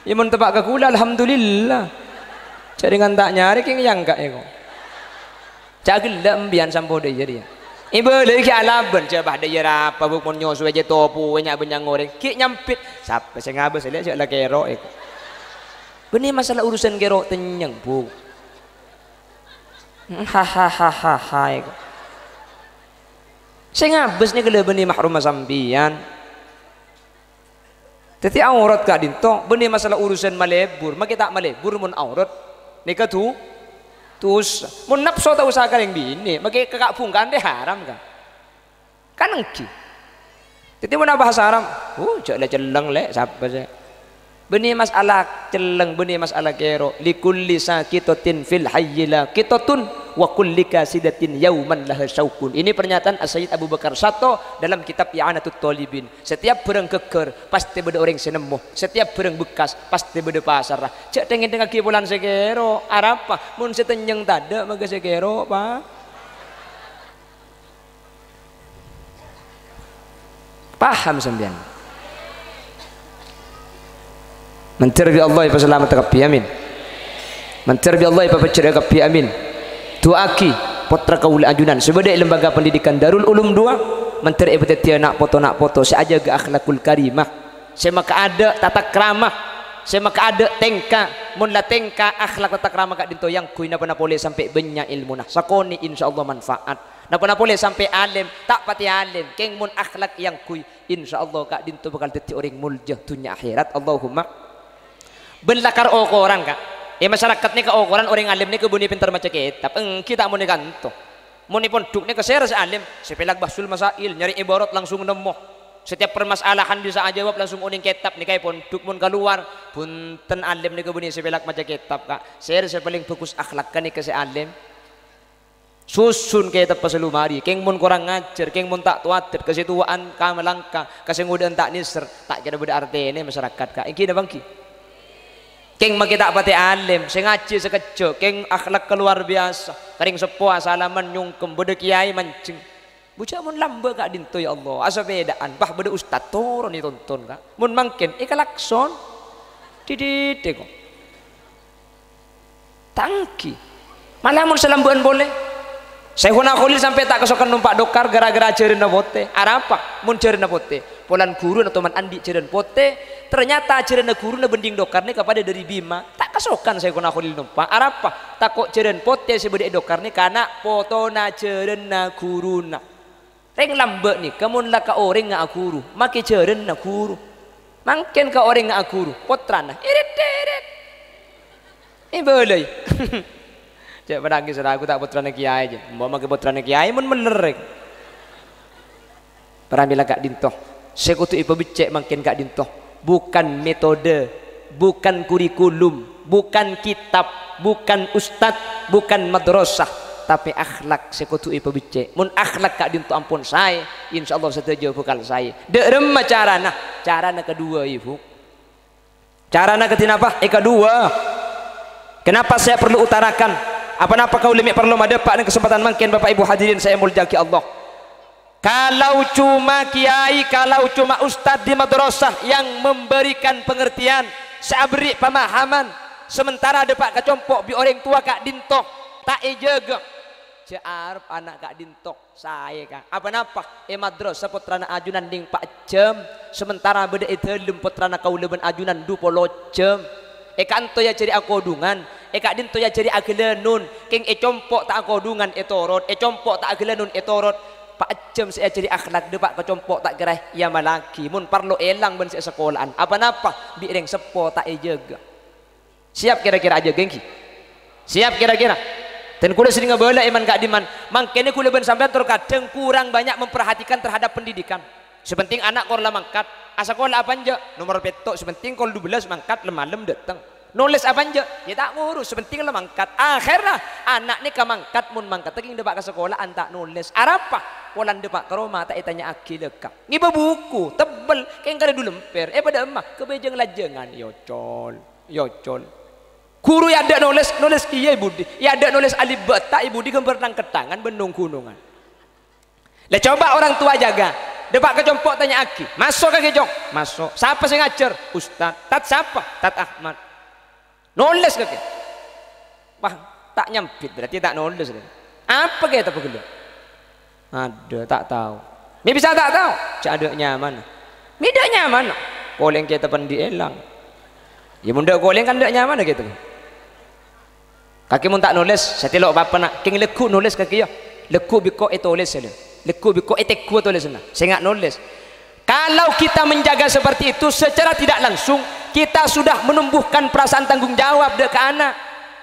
ya mun tebak ke kula alhamdulillah Jadi kan tak nyari king yang enggak ego. Cagil lembian sampo dia dia. Ibu lagi alaban coba dia apa bukan nyosu aja topu banyak benyang goreng. Ki nyampit. Siapa saya ngabes lihat cak lah kero ego. Benih masalah urusan kero tenyang bu. Hahaha ego. Saya ngabes nih kalau benih mahrum sambian. Tetapi aurat kak dinto benih masalah urusan malebur. Mak kita malebur mun aurat. Nika tu. Tus, mun nafsu tak usahakan yang bini, maka kakak bungkan deh haram kan? Kan engki. Jadi mana bahasa haram? Caklah celeng le, siapa sih? Benih masalah celeng, benih masalah kero. Likulli sakitatin fil hayyila kitatun wa kulli kasidatin yauman laha syaukun. Ini pernyataan As-Sayyid Abu Bakar Sato dalam kitab I'anatul Talibin. Setiap berang keker pasti beda orang senemuh. Setiap berang bekas pasti beda pasar. Cak tengen tengah kipulan sekero. Arapa mun setenyeng tada maga sekero pa. Paham sampean? Menterbi Allah ipa selamat kapi amin. Menterbi Allah ipa peceri kapi amin. Tuaki potra kaula ajunan sebagai lembaga pendidikan Darul Ulum 2 menteri ibadah nak foto saya aja akhlakul karimah saya maka ada tata keramah saya maka ada tengka mun la tengka akhlak tata keramah kak dinto yang kui napa boleh sampai banyak ilmu nah sakoni insyaallah manfaat napa boleh sampai alim tak pati alim keng mun akhlak yang kui insyaallah kak dinto bakal dadi orang muljah dunia akhirat Allahumma belakar orang kak. Masyarakat ni keokoran orang alim ni kebuni pintar macam kitab. Kita mau ni kanto. Mau ni pun duk ni keser alim. Sepelag basul masail nyari ibarat langsung nemu. Setiap permasalahan bisa jawab langsung uning kitab ni kay pun duk mun keluar punten alim ni kebuni sepelag macam kitab kak. Ser sepaling fokus akhlak kan ni ke alim. Susun kay tapos lumari. Keng mun kurang ngajar, keng mun tak tuatir kesituaan ka melangka, kasi ngudan tak nisr, tak kira beda arti ni masyarakat kak. Iki na bangki. Keng makita pati alim, sengaja sekejap, keng akhlak keluar biasa, kering sepuh salaman nyungkem, beda kiai mancing. Bucak mun lamba kak dinto ya Allah, asa bedaan, bah beda ustad turun ditonton kak. Mun mangkin, ikalakson, dididik kok. Tangki, malah mun selambuan boleh. Saya guna kulit sampai tak kesokan numpak dokar gara-gara cerin pote. Arapa? Mun cerin pote. Polan guru atau man andi cerin pote. Ternyata cerin guru na bending dokar ni kepada dari Bima. Tak kesokan saya guna kulit numpak. Arapa? Tak kok cerin pote sebeda dokar ni karena foto na cerin na guru na. Reng lambe ni. Kamun lah ka orang nga guru. Maki cerin na guru. Mangken ka orang nga guru. Potran na. Irit. Ini boleh. Cek pedagi saudara aku tak putrane kiai aja. Mbak make putrane kiai mun melerek. Paramila kak dintoh. Sekutu ipa becek makin kak dintoh. Bukan metode, bukan kurikulum, bukan kitab, bukan ustad, bukan madrasah, tapi akhlak sekutu ipa becek. Mun akhlak kak dintoh ampun saya, insyaallah setuju bekal saya. Derem carana kedua ibu. Carana ketinapa? Kedua. Kenapa saya perlu utarakan? Apa-apa kau lemik perlu mendapat kesempatan mungkin Bapak Ibu hadirin saya muljaki Allah. Kalau cuma kiai, kalau cuma ustadz di madrasah yang memberikan pengertian, saya beri pemahaman, sementara ada Pak kecompok bi orang tua kak dintok tak jaga. Arab anak kak dintok saya kak. Apa-apa? Madrasah putrana ajunan ding Pak Jem, sementara beda itu lem putrana kau leben ajunan 20 jam. Kanto ya cari akodungan, kak dinto ya cari agelenun, keng compok tak akodungan etorot, compok tak agelenun etorot. Pak Jem saya cari akhlak de Pak kecompok tak gerah ya malaki, mun parlo elang ben saya sekolahan. Apa-apa? Bireng sepo tak jaga. Siap kira-kira aja gengki. Siap kira-kira. Dan kuda sering ngebela iman kak diman. Mangkene kuda ben sampean terkadang kurang banyak memperhatikan terhadap pendidikan. Sepenting anak korla mangkat. Asa sekolah apa aja nomor petok sepenting kol 12 mangkat lemalem datang nulis apa aja ya tak ngurus sepenting le mangkat akhirnya anak ni kamangkat mun mangkat taging depak ke sekolah antak nulis arapa polan depak ke rumah tak itanya aki lekak ngiba buku tebel keng kada dulu lemper pada emah kebejeng lajengan yocol guru ya ada nulis kiye budi ya ada nulis alif bata ibu di gambar nang ketangan benung gunungan lah coba orang tua jaga depak kecompok tanya aki masuk ke kejong masuk siapa sih ngajar ustad tat siapa tat Ahmad nulis ke Pah tak nyampit berarti tak nulis. Apa kita pegel? Ada tak tahu. Mi bisa tak tahu. Cak ada nyaman. Mi dak nyaman. Koleng kita pun dielang. Ya munda koleng kan dak nyaman gitu. Kaki mun tak nulis, saya telok apa nak. King leku nulis kaki ya. Leku biko tulis saja. Leku biko teku tulis sana. Saya nggak nulis. Kalau kita menjaga seperti itu secara tidak langsung kita sudah menumbuhkan perasaan tanggung jawab dek ke anak.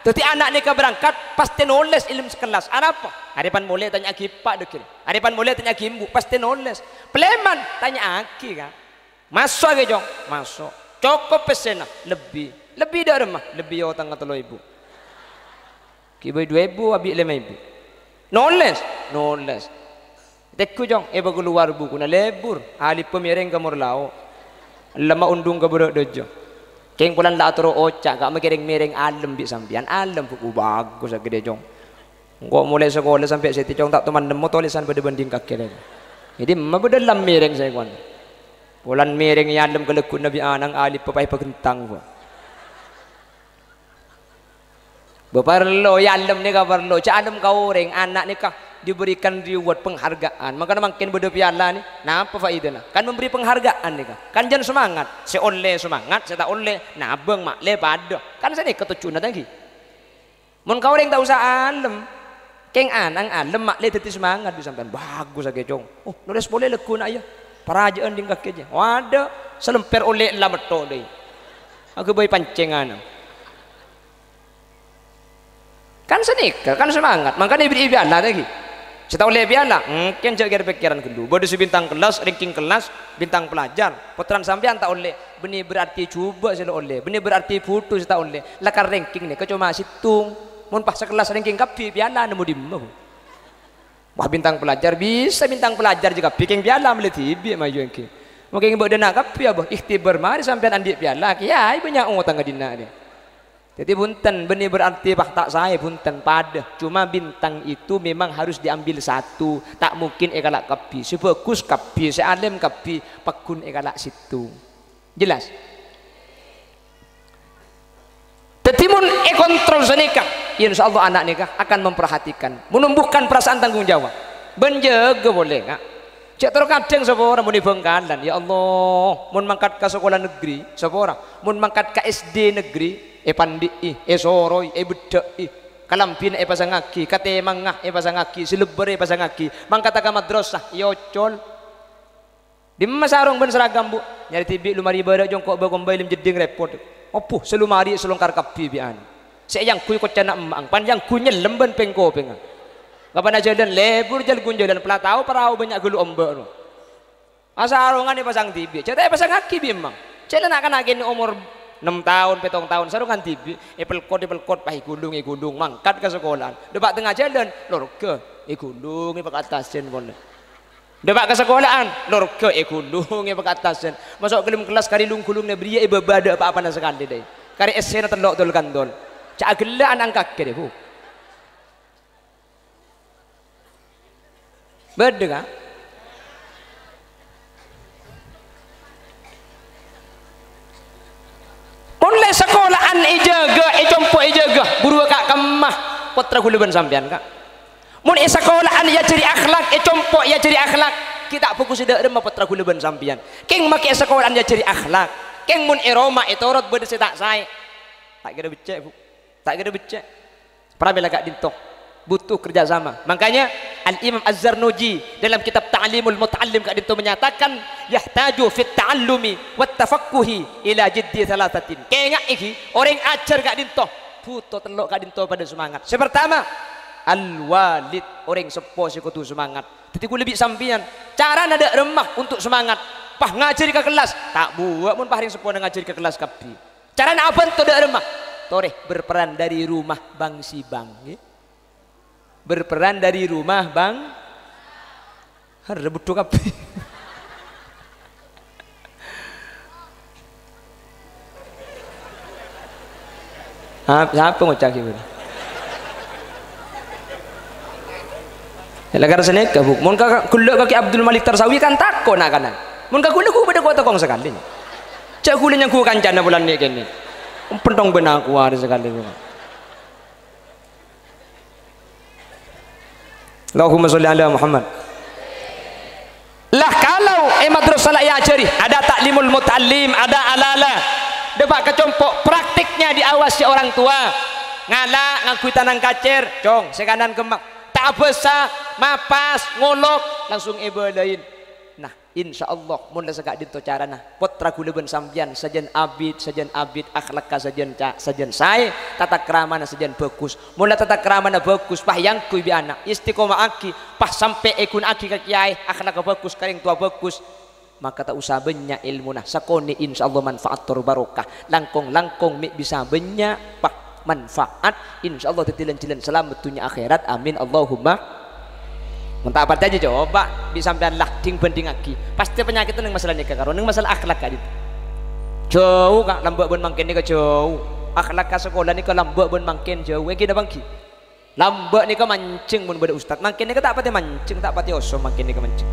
Jadi anak ni berangkat pasti nulis ilmu sekelas. Apa? Hadapan boleh tanya kipak dek. Hadapan boleh tanya kimbu pasti nulis. Pleman tanya aki kan. Masuk ke jong, masuk. Cukup pesena lebih dari rumah lebih otang kata lo ibu. Kibai 2.000 abi 5.000. Nulis. Teku jong, bagu luar buku na lebur. Ali pemireng kamur lao. Lama undung ke budak dojo. Keng pulan la atoro ocak, gak makiring mireng alam bi sampian. Alam buku bagus gede jong. Kok mulai sekolah sampai situ jong tak teman nemu tulisan pada banding kaki lagi. Jadi mabu dalam mireng saya kawan. Pulan mireng yang alam kelekut Nabi Anang ali pepai pekentang bu. Beparlo ya alam ni kaparlo. Cak alam kau orang anak ni kah diberikan reward penghargaan. Maka makin beda piala ni, nah apa faedahnya? Kan memberi penghargaan ni kan jangan semangat. Saya oleh semangat, saya tak oleh. Nah abang mak le pada. Kan saya ni ketujuan lagi. Mun kau orang tak usah alam. Keng anang alam mak le teti semangat disampaikan. Bagus lagi jong. Oh nulis boleh leku nak ya. Perajaan ding kaki je. Wadah selemper oleh lah betul deh. Aku boy pancengan. Kan senika, kan semangat. Makanya diberi piala lagi. Saya tahu le piala. Kan jaga pikiran kedua. Bodoh si bintang kelas, ranking kelas, bintang pelajar. Putran sampean tak oleh. Benih berarti coba saya oleh. Benih berarti foto saya tak oleh. Lakar ranking ni. Kau cuma situng. Mun pas sekelas ranking kapi piala nemu di mana? Wah bintang pelajar bisa bintang pelajar juga. Piking piala meliti bi maju yang mungkin buat dana kapi apa? Ikhtibar mari sampean andik piala. Kiai banyak orang tangga dina dia. Jadi bunten benih berarti bah tak saya bunten pada. Cuma bintang itu memang harus diambil satu. Tak mungkin ekalak kapi. Sebagus kapi, sealim kapi, pakun ekalak situ. Jelas? Tetimun kontrol senikah. Insya Allah anak nikah akan memperhatikan, menumbuhkan perasaan tanggung jawab. Benjaga boleh nggak? Cek terkadang seorang mun Bengkalan, ya Allah, mun mangkat ke sekolah negeri, seorang mun mangkat ke SD negeri. Pandi soroi bedak kalampin pasangaki kate mangah pasangaki sileber pasangaki mangkata ka madrasah yocol di masarong ben seragam bu nyari tibi lumari badak jongkok bagombay lim jeding repot opuh selumari selongkar kapi bian sayang kuy ko cana emang panjang kunya lemben pengko penga kapan aja dan lebur jal gunjalan pelatau parau banyak gelu ombak no asarongan pasang tibi cete pasangaki bi emang cete nak kan agen umur 6 tahun, 7 tahun, sarungan tibi, epelkot, pahi gundung, mangkat ke sekolah. Depak tengah jalan, lorke, gundung, pak atasin boleh. Depak ke sekolahan, lorke, gundung, pak atasin. Masuk ke kelas kari lung-kulung nebria, bebada apa-apa sekali deh. Kari esena telok tol kandol. Cak gela anak kaki deh, bu. Beda kan? Oleh sekolahan ijaga buru kak kemah putra kuluban sampean kak mun sekolahan ya ciri akhlak compo ya ciri akhlak kita fokus ida remah putra kuluban sampean keng make sekolahan ya ciri akhlak keng mun iroma itorot bede tak saya tak kira becek bu tak kira becek pramila kak dinto butuh kerjasama. Makanya Al-Imam Az-Zarnuji dalam kitab Ta'limul Muta'allim kak dinto menyatakan yahtaju fit ta'allumi wat tafaqquhi ila jiddi thalathatin. Kengak iki orang ajar kak dinto butuh telok kak dinto pada semangat. Sepertama al-walid orang sepo si kutu semangat. Jadi ku lebih sampian cara nada remah untuk semangat. Pah ngajari ke kelas tak buat mun pah ring sepo ngajari ke kelas kapi. Cara nak apa tu dak remah? Toreh berperan dari rumah bang si bang. Berperan dari rumah bang rebut kapi. Siapa ngocak itu? Lagar seneka bu. Mun kakak kulak kaki Abdul Malik Tarsawi kan takut nak kanan. Mun kakak kulak ku pada kuat takong sekali. Cak kulak yang ku kancana bulan ni kini. Pentong benar ku ada sekali. Allahumma sholli ala Muhammad. Lah kalau madrasah ya ajari ada taklimul muta'allim, ada alala depak kecompok praktiknya diawasi orang tua ngalak ngakui tanang kacer cong sekanan kemak tak besar mapas ngolok langsung ibadain. Nah insyaallah mun segak dinto carana putra kula ben sampeyan sajen abid akhlak sajen sajen sae tata kramana sajen bagus mun tata kramana bagus pah yang kui bi anak istiqomah aki pah sampai ekun aki ka kiai akhlak bagus karing tua bagus maka tak usah banyak ilmu nah sakone insyaallah manfaat tur barokah langkong mi bisa banyak pah manfaat insyaallah tetilan-tilan selamat dunia akhirat amin Allahumma. Mentah apa aja coba bisa sampean lah ding banding lagi pasti penyakit nang masalah nikah karo nang masalah akhlak kak jauh kak lambak ben mangkin nikah jauh akhlak ka sekolah nikah lambak ben mangkin jauh yang kita bangki lambak nikah mancing mun beda ustad mangkin nikah tak pati mancing tak pati oso mangkin nikah mancing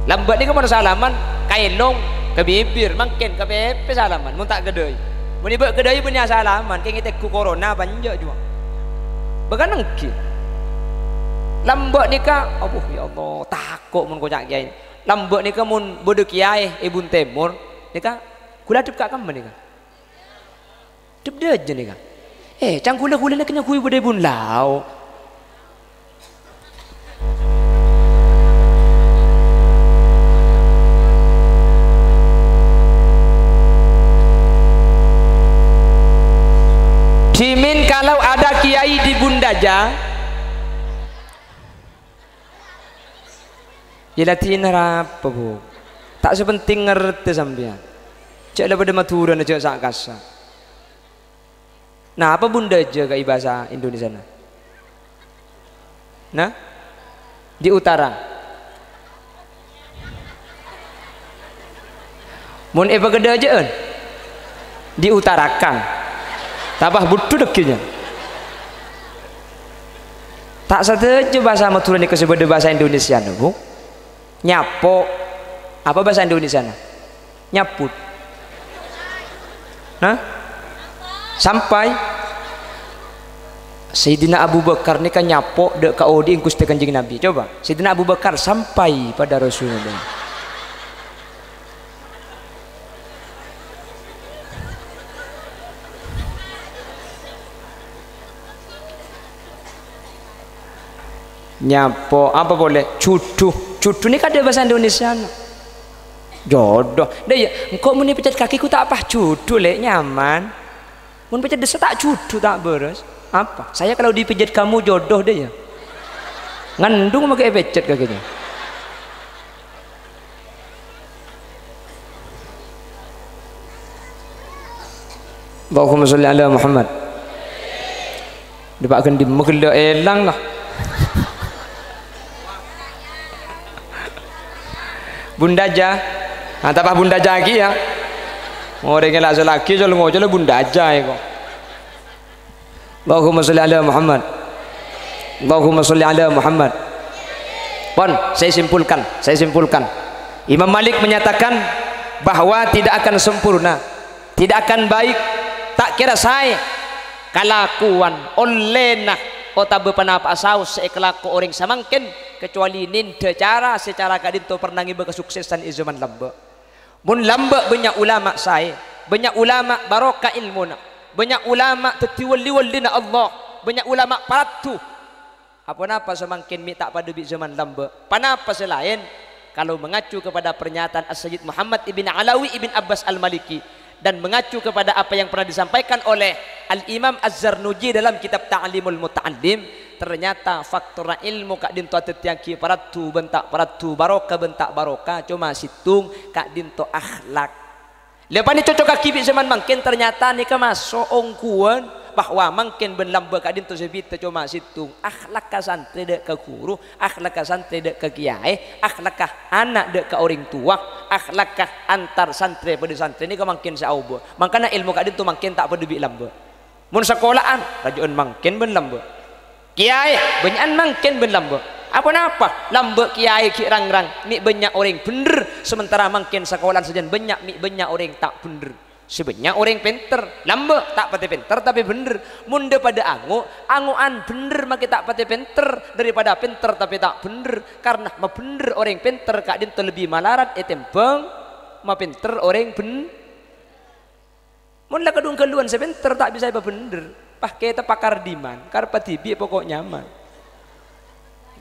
lambak nikah mun salaman kailong ke bibir mangkin ke pepe salaman mun tak gedoi mun ibu gedoi punya salaman kayak kita ku corona banjak juga bahkan nengki lambak nikah aduh ya Allah takut mun kocak kiai lambak nikah mun bodo kiai ibun temur nikah kula dep kak kamu nikah dep dia aja nikah cang kula nak kena kui bodo ibun lau Dimin kalau ada kiai di Bundaja ya latihan apa bu tak sepenting ngerti sampean cek lah pada maturan aja sak kasar nah apa bunda aja kayak bahasa Indonesia nah di utara mun eva gede aja diutarakan tabah butuh dekinya tak satu aja bahasa maturan ini kesebut bahasa Indonesia bu nyapo apa bahasa Indonesia nyaput nah sampai Sayyidina Abu Bakar ini kan nyapo dek kaudi ingkus te kanjeng Nabi coba Sayyidina Abu Bakar sampai pada Rasulullah nyapo apa boleh cudu ini kan ada bahasa Indonesia jodoh deh ya engkau muni pijat kakiku tak apa cudu lek nyaman mun pijat desa tak cudu tak beres apa saya kalau dipijat kamu jodoh deh ya ngandung pakai pijat kakinya Allahumma sholli ala Muhammad depak gendim megelo elang lah Bundaja, nah tapah bundaja lagi ya. Orang yang lagi lagi jalan ngojo le bundaja ya kok. Allahumma sholli ala Muhammad. Allahumma sholli ala Muhammad. Pon, saya simpulkan. Imam Malik menyatakan bahwa tidak akan sempurna, tidak akan baik, tak kira saya kalakuan oleh otabe panapa saus seekelaku orang samangken kecuali ninda cara secara kadinto pernah ngiba kesuksesan di zaman lamba mun lamba banyak ulama saya banyak ulama barokah ilmuna banyak ulama tetiwali-walina Allah banyak ulama paratu apa-apa samangken mi tak pada di zaman lamba panapa selain kalau mengacu kepada pernyataan As-Sayyid Muhammad ibn Alawi ibn Abbas al-Maliki dan mengacu kepada apa yang pernah disampaikan oleh Al-Imam Az-Zarnuji dalam kitab Ta'limul Muta'allim ternyata faktor ilmu kak dinto tetiaki paratu barokah bentak barokah cuma situng kak dinto akhlak lepas ni cocok kaki zaman mungkin ternyata ni masuk ongkuan bahwa mungkin ben lamba kak dinto sebita cuma situng akhlak ka santri dek ke guru akhlak ka santri dek ke kiai akhlak ka anak dek ke orang tua akhlak ka antar santri pada santri ni mungkin saubo makanya ilmu kak dinto mungkin tak peduli lamba mun sekolahan rajuan mungkin ben lamba kiai banyak mungkin ben lamba apa lamba kiai ki rang-rang mi banyak orang bener sementara mungkin sekolahan saja banyak mi banyak orang tak bener sebenarnya orang pinter lambek tak pati pinter tapi bener munda pada anguan bener maki tak pati pinter daripada pinter tapi tak bener karena ma bener orang pinter kak dinto lebih malarat etembang ma pinter orang bener mun lah kedung keluan sepinter tak bisa apa bener pah kita pakar diman karpa tibi pokoknya nyaman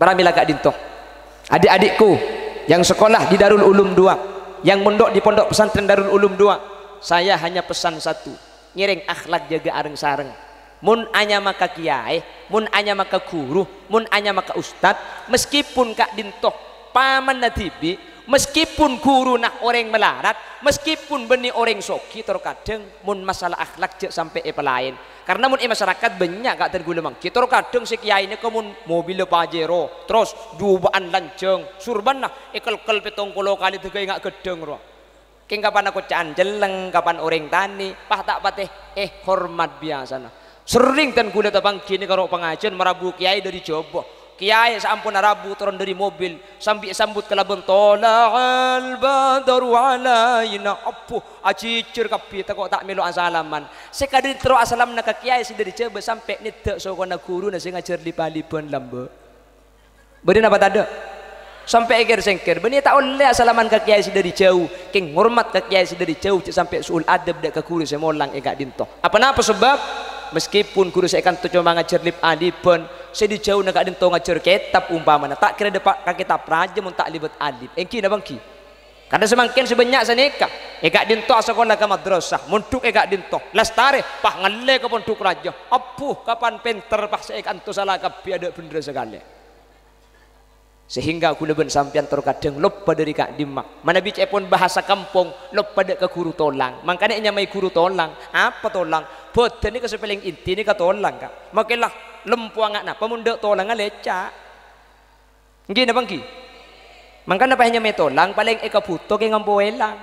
baramila kak dinto adik-adikku yang sekolah di Darul Ulum 2 yang mondok di pondok pesantren Darul Ulum 2 saya hanya pesan satu ngiring akhlak jaga areng sareng mun anya maka kiai mun anya maka guru mun anya maka ustad meskipun kak dintoh paman natibi meskipun guru nak orang melarat meskipun benih orang soki terkadang mun masalah akhlak jek sampai lain karena mun masyarakat banyak kak tergula mang kita terkadang si kiai ini kemun mobil pajero terus dubaan lanceng surban nah ikel-kel 70 kali tuh kayak gak gedeng roh King kapan aku canjeleng, kapan orang tani, pah tak pateh, hormat biasa nah. Sering dan kuda tabang kini kalau pengajian merabu kiai dari Jobo, kiai sampun rabu turun dari mobil, sambil sambut ke labeng tola'al badaru alaina, apuh, acicir kapita kok tak melu asalaman. Sekadar terus asalam nak kiai si dari Jobo sampai nita sokona guru nasi ngajar lipa-lipan lambe. Berin apa tak ada? Sampai eger sengker benih tak oleh salaman ke kiai dari jauh king hormat ke kiai dari jauh sampai suul adab dak ke guru semolang egak dinto apa sebab meskipun guru saya kan tu cuma ngajar lip adipun saya di jauh nak dinto ngajar kitab umpamana tak kira dapat kitab raja mun tak libat adib engki na bangki karena semakin sebanyak saneka egak dinto sekolah ke madrasah muntuk egak dinto lestare pah ngale ke pondok raja apuh kapan pinter pah saya kan tu salah kapi ada bener sekali sehingga aku leben sampean terkadang lupa dari kak dimak mana bicara pun bahasa kampung lupa dek ke guru tolang makanya nyamai guru tolang apa tolang boten ini kesepeling inti ini ke tolang kak makilah lempuang anak pemunda tolang lecak gini bangki makanya apa nyamai tolang paling eka buto ke ngampu elang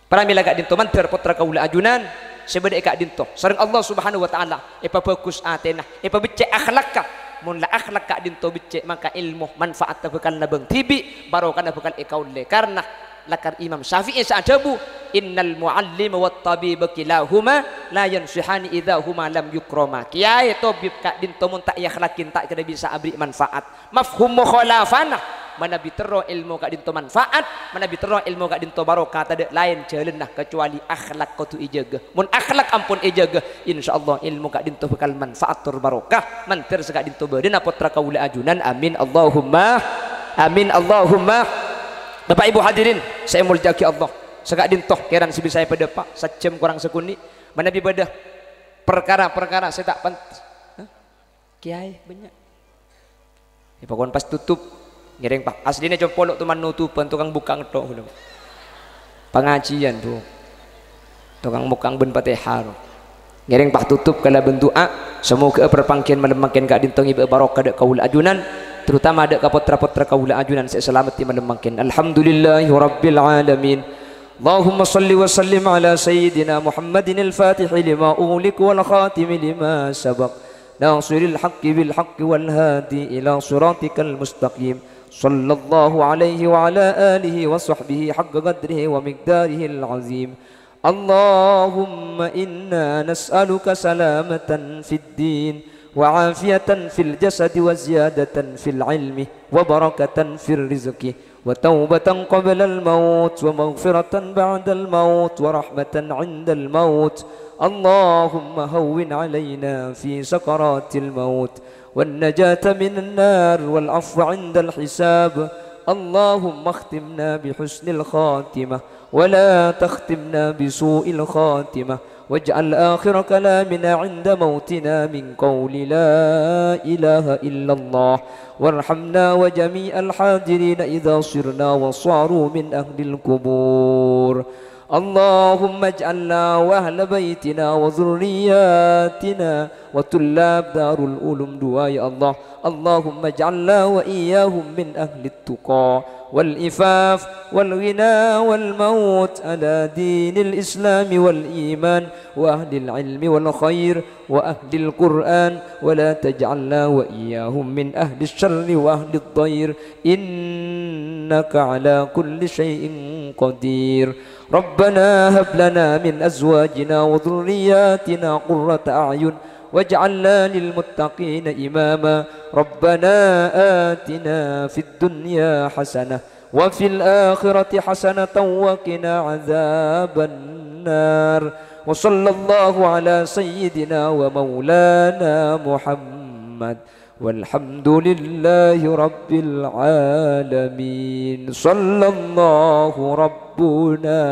para mila kak dinto manter putra kaula ajunan sebeda eka dinto sering Allah subhanahu wa ta'ala epa bagus atena epa becek akhlak mun la akhlak kak dinto becek maka ilmu manfaat bakal nabang tibi barokah bakal ikaule karena lakar Imam Syafi'i sa'adabu innal muallim wat tabib kilahuma la yansihani idza huma lam yukrama kiai tabib kak dinto mun tak akhlakin tak kira bisa abri manfaat mafhum mukhalafana mana bitero ilmu kak dinto manfaat mana bitero ilmu kak dinto barokah tak lain jalan nah kecuali akhlak kau tu ijaga mun akhlak ampun ijaga insyaallah ilmu kak dinto bakal manfaat tur barokah mantir sekak dinto badan putra kaula ajunan amin Allahumma amin Allahumma. Bapak Ibu hadirin saya muljaki Allah sekak dinto keran sibi saya pada pak sejam kurang sekuni mana bibadah perkara-perkara saya tak pantas kiai banyak ya pokoknya pas tutup ngiring pak aslinya coba polok tuh nutupan tukang bukang tok pengajian tuh tukang bukang ben patihar ngiring pak tutup kala bendoa semoga perpangkian makin kak dintong ibu barokah dak kaula ajunan terutama dak putra-putra kaula ajunan saya selamat di makin alhamdulillahi rabbil alamin Allahumma salli wa sallim ala sayyidina Muhammadin al-fatih lima ughliq wal khatim lima sabaq nasiril haqqi bil haqqi wal hadi ila siratikal mustaqim صلى الله عليه وعلى آله وصحبه حق قدره ومقداره العظيم اللهم إنا نسألك سلامة في الدين وعافية في الجسد وزيادة في العلم وبركة في الرزق وتوبة قبل الموت ومغفرة بعد الموت ورحمة عند الموت اللهم هون علينا في سكرات الموت والنجاة من النار والعفو عند الحساب اللهم اختمنا بحسن الخاتمة ولا تختمنا بسوء الخاتمة واجعل آخر كلامنا عند موتنا من قول لا إله إلا الله وارحمنا وجميع الحاضرين إذا صرنا وصاروا من أهل القبور اللهم اجعلنا واهل بيتنا وذرياتنا وطلاب دار العلوم دعاء يا الله اللهم اجعلنا واياهم من اهل التقى والإفاف والغنى والموت على دين الإسلام والإيمان وأهل العلم والخير وأهل القرآن ولا تجعلنا وإياهم من أهل الشر وأهل الضير إنك على كل شيء قدير ربنا هب لنا من أزواجنا وذرياتنا قرة أعين واجعلنا للمتقين إماما ربنا آتنا في الدنيا حسنة وفي الآخرة حسنة وقنا عذاب النار وصلى الله على سيدنا ومولانا محمد والحمد لله رب العالمين صلى الله ربنا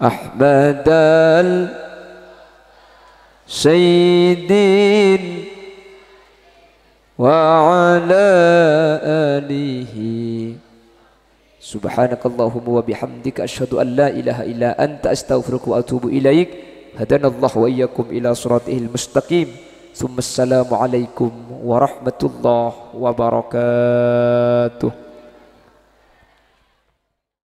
أحمد السيدين وعلى آله سبحانك اللهم وبحمدك أشهد أن لا إله إلا أنت أستغفرك وأتوب إليك هدانا الله وإياكم إلى صراطه المستقيم ثم السلام عليكم ورحمة الله وبركاته.